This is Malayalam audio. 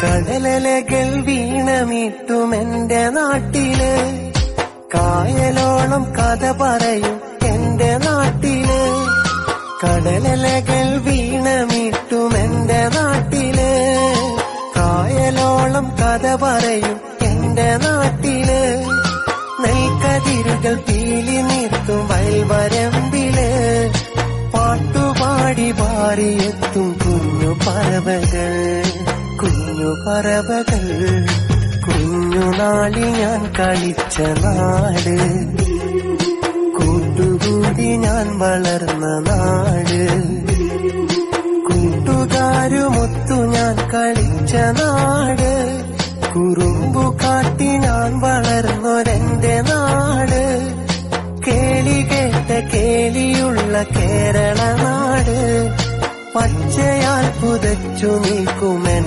കടലലകൾ വീണമീട്ടുമെന്റെ നാട്ടില്, കായലോളം കഥ പറയും എന്റെ നാട്ടില്. കടലലകൾ വീണമീട്ടുമെന്റെ നാട്ടില്, കായലോളം കഥ പറയും എന്റെ നാട്ടില്. നെൽക്കതിരുകൾ പീലി നിർത്തും വയൽവരമ്പില്, പാട്ടുപാടി പാറിയെത്തും കുഞ്ഞു പറവകൾ, കുഞ്ഞു പറവകൾ. കുഞ്ഞുനാളിൽ ഞാൻ കളിച്ച നാട്, കൂട്ടുകൂടി ഞാൻ വളർന്ന നാട്, കൂട്ടുകാരുമൊത്തു ഞാൻ കളിച്ച നാട്, കുറുമ്പു കാട്ടി ഞാൻ വളർന്നൊരെന്റെ നാട്. കേളി കേട്ട കേളിയുള്ള കേരള നാട്, പച്ചയാൽ പുതച്ചു നിൽക്കുമെൻ